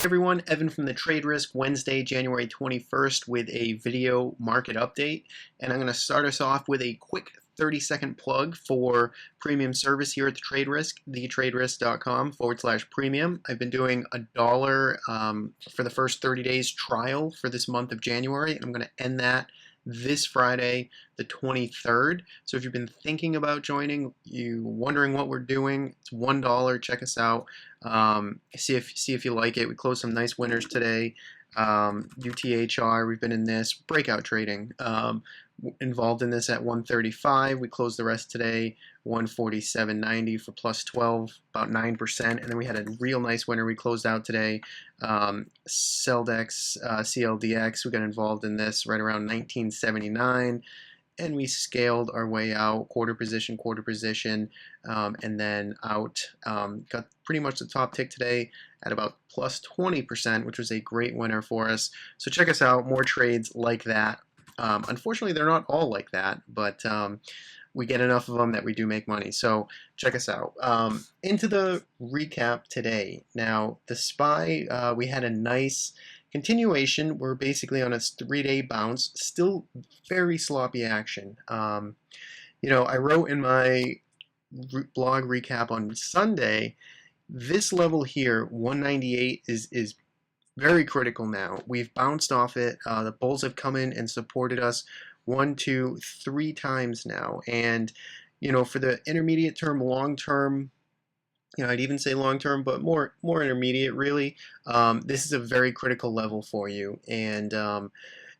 Hey everyone, Evan from the Trade Risk, Wednesday, January 21st with a video market update. And I'm going to start us off with a quick 30-second plug for premium service here at the Trade Risk, thetraderisk.com/premium. I've been doing $1 for the first 30 days trial for this month of January, and I'm going to end that this Friday, the 23rd. So if you've been thinking about joining, you wondering what we're doing, it's $1. Check us out. See if you like it. We closed some nice winners today. UTHR, we've been in this breakout trading. Involved in this at 135. We closed the rest today 147.90 for plus 12, about 9%. And then we had a real nice winner we closed out today. CLDX, CLDX, we got involved in this right around 1979. And we scaled our way out, quarter position, and then out. Got pretty much the top tick today at about plus 20%, which was a great winner for us. So check us out, more trades like that. Unfortunately, they're not all like that, but we get enough of them that we do make money. So check us out. Into the recap today. Now, the SPY, we had a nice continuation. We're basically on a 3-day bounce. Still very sloppy action. I wrote in my blog recap on Sunday, this level here, 198, is very critical now. We've bounced off it. The bulls have come in and supported us 1, 2, 3 times now. And, for the intermediate term, long term, I'd even say long term, but more intermediate, really, this is a very critical level for you. And,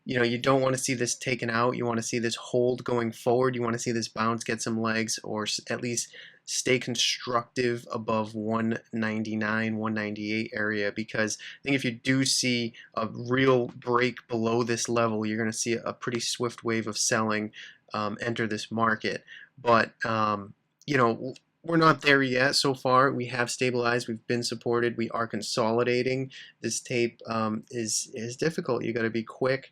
you don't want to see this taken out. You want to see this hold going forward. You want to see this bounce get some legs, or at least stay constructive above 199, 198 area, because I think if you do see a real break below this level, you're going to see a pretty swift wave of selling enter this market. But, we're not there yet so far. We have stabilized. We've been supported. We are consolidating. This tape is difficult. You got to be quick,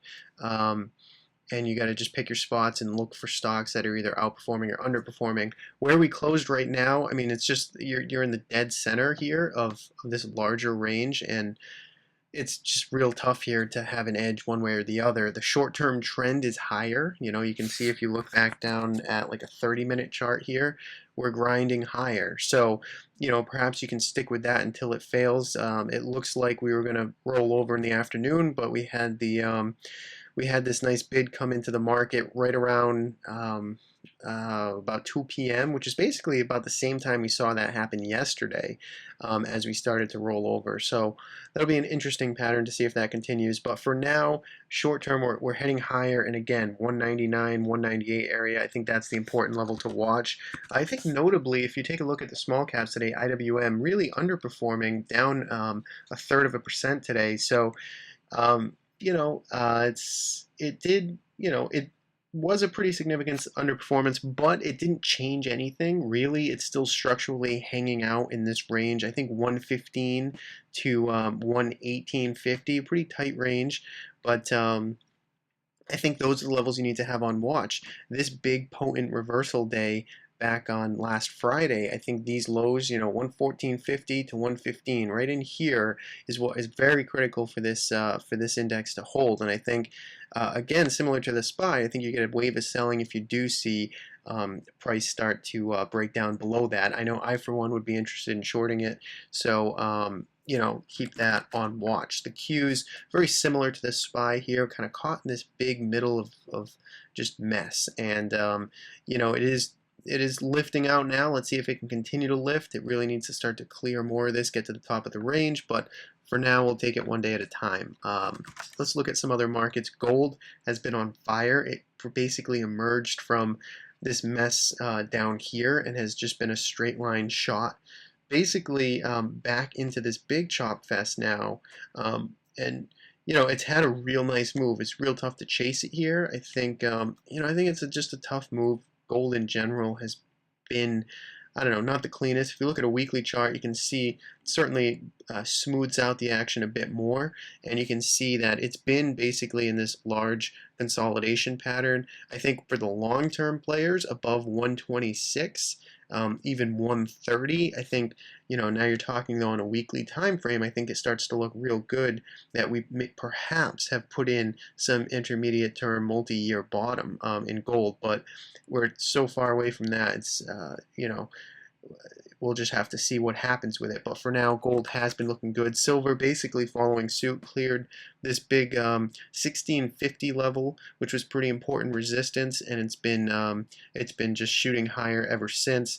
and you got to just pick your spots and look for stocks that are either outperforming or underperforming. Where we closed right now, I mean, it's just you're in the dead center here of this larger range, and it's just real tough here to have an edge one way or the other. The short-term trend is higher. You can see if you look back down at like a 30-minute chart here, we're grinding higher. So, perhaps you can stick with that until it fails. It looks like we were going to roll over in the afternoon, but we had this nice bid come into the market right around about 2 p.m., which is basically about the same time we saw that happen yesterday, as we started to roll over. So that'll be an interesting pattern to see if that continues. But for now, short term, we're heading higher. And again, 199, 198 area, I think that's the important level to watch. I think notably, if you take a look at the small caps today, IWM really underperforming, down 1/3% today. So, it was a pretty significant underperformance, but it didn't change anything really. It's still structurally hanging out in this range. I think 115 to 118.50, pretty tight range, but I think those are the levels you need to have on watch. This big potent reversal day back on last Friday, I think these lows, 114.50 to 115, right in here is what is very critical for this index to hold. And I think, again, similar to the SPY, I think you get a wave of selling if you do see price start to break down below that. I know I, for one, would be interested in shorting it. So, keep that on watch. The Qs, very similar to the SPY here, kind of caught in this big middle of just mess. And, it is lifting out now. Let's see if it can continue to lift. It really needs to start to clear more of this, get to the top of the range, but for now we'll take it one day at a time. Let's look at some other markets. Gold has been on fire. It basically emerged from this mess down here and has just been a straight line shot basically back into this big chop fest now. And it's had a real nice move. It's real tough to chase it here. I think I think it's just a tough move. Gold in general has been, I don't know, not the cleanest. If you look at a weekly chart, you can see it certainly smooths out the action a bit more, and you can see that it's been basically in this large consolidation pattern. I think for the long-term players above 126, even 130. I think, now you're talking though on a weekly time frame, I think it starts to look real good that we may perhaps have put in some intermediate term multi-year bottom in gold, but we're so far away from that. It's, we'll just have to see what happens with it. But for now, gold has been looking good. Silver basically following suit, cleared this big 1650 level, which was pretty important resistance, and it's been just shooting higher ever since.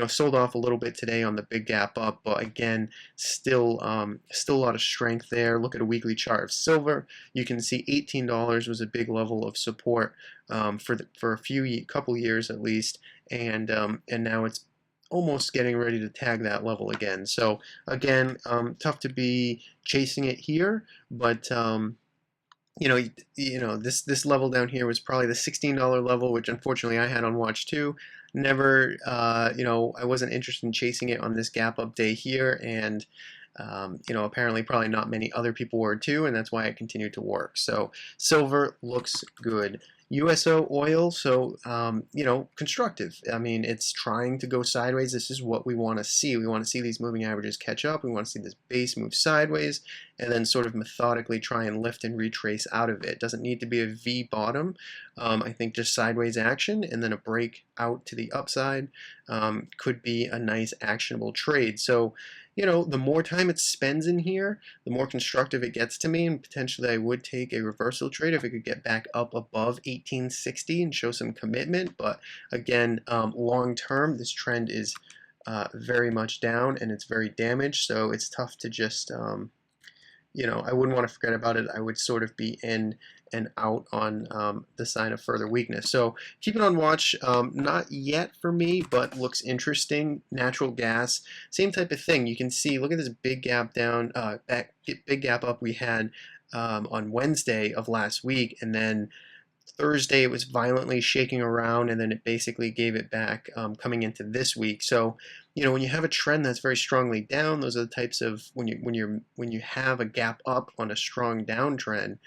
Sold off a little bit today on the big gap up, but again, still a lot of strength there. Look at a weekly chart of silver. You can see $18 was a big level of support for a couple years at least, and now it's almost getting ready to tag that level again. So again, tough to be chasing it here, but this level down here was probably the $16 level, which unfortunately I had on watch too. Never, I wasn't interested in chasing it on this gap up day here, and apparently probably not many other people were too, and that's why it continued to work. So silver looks good. USO oil, so constructive. I mean, it's trying to go sideways. This is what we want to see. We want to see these moving averages catch up. We want to see this base move sideways, and then sort of methodically try and lift and retrace out of it. It doesn't need to be a V bottom. I think just sideways action and then a break out to the upside could be a nice actionable trade. So the more time it spends in here, the more constructive it gets to me, and potentially I would take a reversal trade if it could get back up above 1860 and show some commitment. But again, long term, this trend is very much down and it's very damaged, so it's tough to just I wouldn't want to forget about it. I would sort of be in and out on the sign of further weakness. So keep it on watch. Not yet for me, but looks interesting. Natural gas, same type of thing. You can see, look at this big gap down, big gap up we had on Wednesday of last week, and then Thursday it was violently shaking around, and then it basically gave it back coming into this week. So when you have a trend that's very strongly down, those are the types of when you have a gap up on a strong downtrend.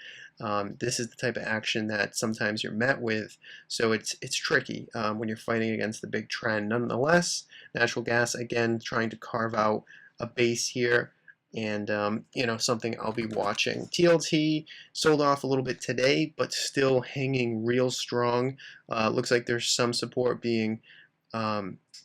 This is the type of action that sometimes you're met with. So it's tricky when you're fighting against the big trend. Nonetheless, natural gas again trying to carve out a base here, and something I'll be watching. TLT sold off a little bit today, but still hanging real strong. Looks like there's some support being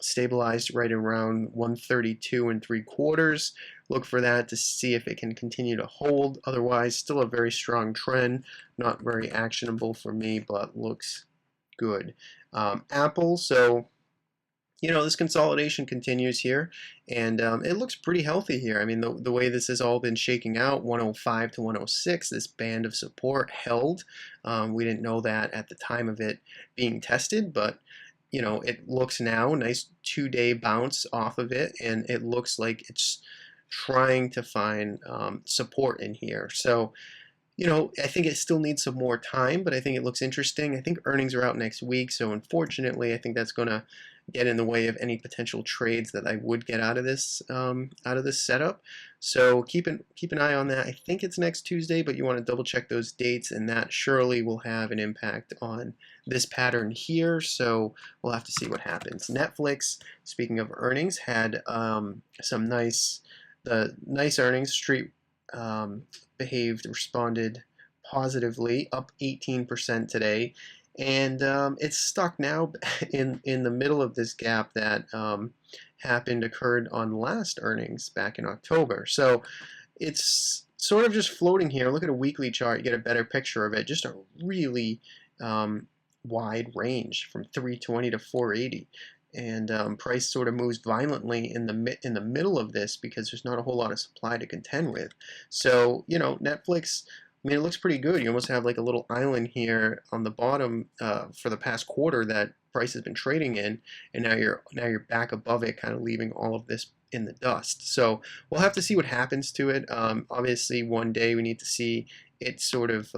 stabilized right around 132 3/4. Look for that to see if it can continue to hold. Otherwise, still a very strong trend. Not very actionable for me, but looks good. Apple, so this consolidation continues here, and it looks pretty healthy here. I mean, the way this has all been shaking out, 105 to 106, this band of support held. We didn't know that at the time of it being tested, but it looks now nice 2-day bounce off of it, and it looks like it's trying to find support in here. So I think it still needs some more time, but I think it looks interesting. I think earnings are out next week, so unfortunately, I think that's going to get in the way of any potential trades that I would get out of this setup. So keep an eye on that. I think it's next Tuesday, but you want to double check those dates, and that surely will have an impact on this pattern here. So we'll have to see what happens. Netflix, speaking of earnings, had some nice earnings. Street responded positively, up 18% today, and it's stuck now in the middle of this gap that occurred on last earnings back in October. So it's sort of just floating here. Look at a weekly chart, you get a better picture of it. Just a really wide range from 320 to 480. And price sort of moves violently in the middle of this because there's not a whole lot of supply to contend with. So Netflix, I mean, it looks pretty good. You almost have like a little island here on the bottom for the past quarter that price has been trading in, and now you're back above it, kind of leaving all of this in the dust. So we'll have to see what happens to it. Obviously, one day we need to see it sort of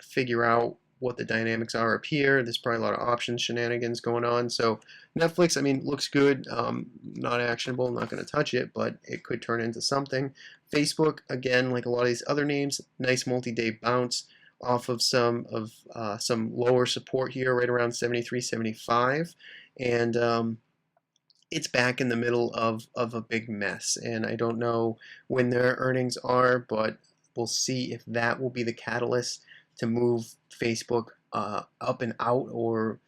figure out what the dynamics are up here. There's probably a lot of options shenanigans going on. So Netflix, I mean, looks good. Not actionable. Not going to touch it, but it could turn into something. Facebook, again, like a lot of these other names, nice multi-day bounce off of some lower support here, right around 73, 75, and it's back in the middle of a big mess. And I don't know when their earnings are, but we'll see if that will be the catalyst to move Facebook up and out, or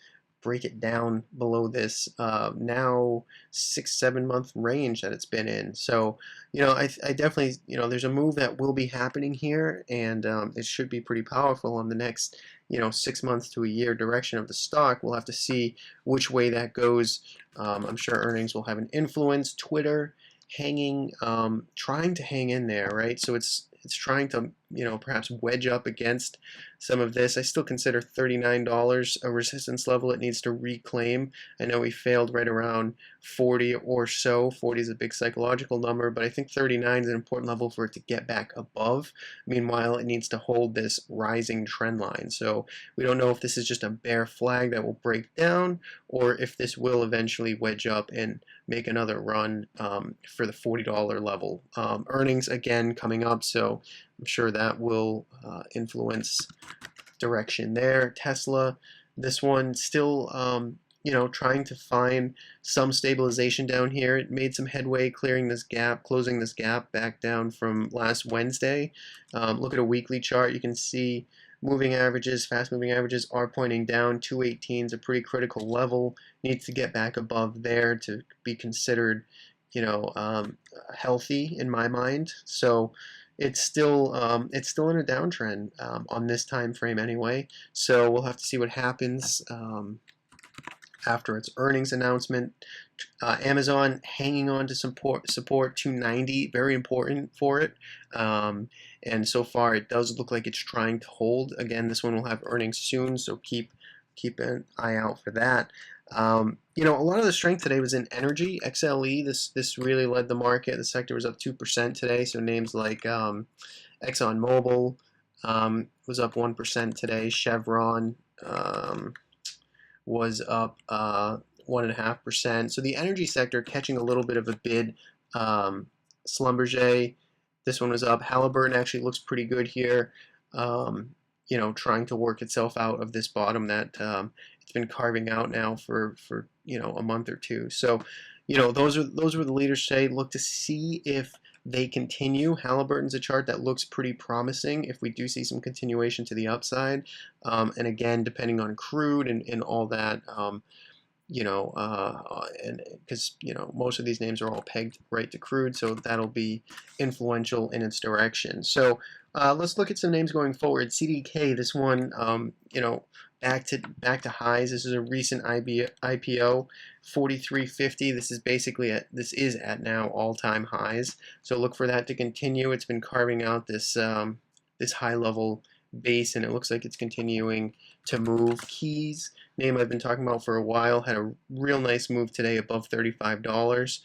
break it down below this now 6 7 month range that it's been in. So I definitely, there's a move that will be happening here, and it should be pretty powerful on the next 6 months to a year direction of the stock. We'll have to see which way that goes. I'm sure earnings will have an influence. Twitter hanging, trying to hang in there, right? So it's trying to, perhaps wedge up against some of this. I still consider $39 a resistance level it needs to reclaim. I know we failed right around 40 or so. 40 is a big psychological number, but I think 39 is an important level for it to get back above. Meanwhile, it needs to hold this rising trend line. So we don't know if this is just a bear flag that will break down, or if this will eventually wedge up and make another run for the $40 level. Earnings again coming up, so I'm sure that will influence direction there. Tesla, this one still trying to find some stabilization down here. It made some headway clearing this gap, closing this gap back down from last Wednesday. Look at a weekly chart. You can see moving averages, fast moving averages are pointing down. 218 is a pretty critical level. Needs to get back above there to be considered, healthy in my mind. So it's still in a downtrend on this time frame anyway. So we'll have to see what happens after its earnings announcement. Amazon hanging on to support 290, very important for it. And so far it does look like it's trying to hold. Again, this one will have earnings soon, so keep an eye out for that. A lot of the strength today was in energy. XLE, this really led the market. The sector was up 2% today, so names like ExxonMobil was up 1% today. Chevron was up 1.5%. So the energy sector catching a little bit of a bid. Schlumberger, this one was up. Halliburton actually looks pretty good here. Trying to work itself out of this bottom that it's been carving out now for a month or two. So, those were the leaders today. Look to see if they continue. Halliburton's a chart that looks pretty promising if we do see some continuation to the upside. And again, depending on crude and all that, and because most of these names are all pegged right to crude, so that'll be influential in its direction. So let's look at some names going forward. CDK, this one, back to highs. This is a recent IPO, 43.50. This is at now all-time highs. So look for that to continue. It's been carving out this this high-level base, and it looks like it's continuing to move. Keys, name I've been talking about for a while, had a real nice move today above $35.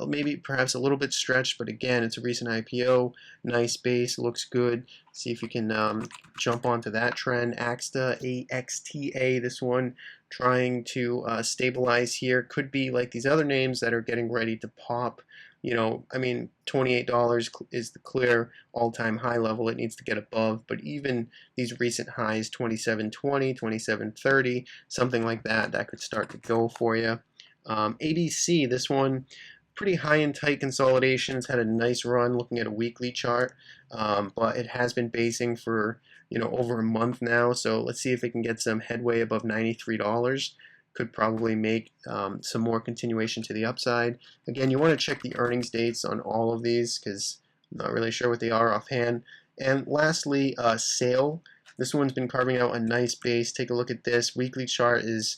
Maybe perhaps a little bit stretched, but again, it's a recent IPO. Nice base, looks good. See if you can jump onto that trend. AXTA, this one trying to stabilize here. Could be like these other names that are getting ready to pop. $28 is the clear all-time high level it needs to get above, but even these recent highs, 27.20, 27.30, something like that, that could start to go for you. ABC, this one, pretty high and tight consolidation. It's had a nice run looking at a weekly chart, but it has been basing for over a month now, so let's see if it can get some headway above $93. Could probably make some more continuation to the upside. Again, you want to check the earnings dates on all of these because I'm not really sure what they are offhand. And lastly, Sale. This one's been carving out a nice base. Take a look at this. Weekly chart is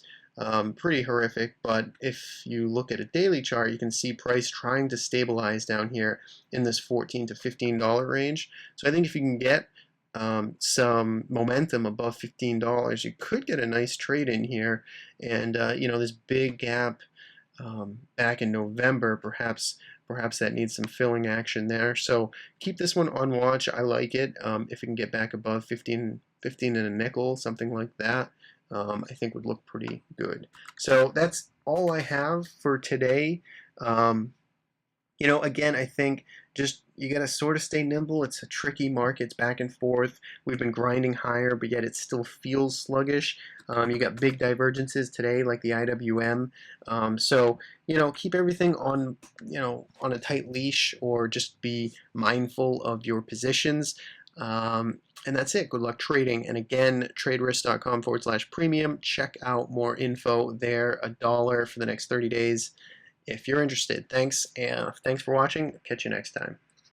pretty horrific, but if you look at a daily chart, you can see price trying to stabilize down here in this $14 to $15 range. So I think if you can get some momentum above $15, you could get a nice trade in here. And this big gap back in November, perhaps that needs some filling action there. So keep this one on watch. I like it. If it can get back above 15 and a nickel, something like that, I think would look pretty good. So that's all I have for today. Again, I think just you got to sort of stay nimble. It's a tricky market. It's back and forth. We've been grinding higher, but yet it still feels sluggish. You got big divergences today, like the IWM. So keep everything on on a tight leash, or just be mindful of your positions. And that's it. Good luck trading. And again, traderisk.com/premium. Check out more info there. $1 for the next 30 days if you're interested. Thanks, and thanks for watching. Catch you next time.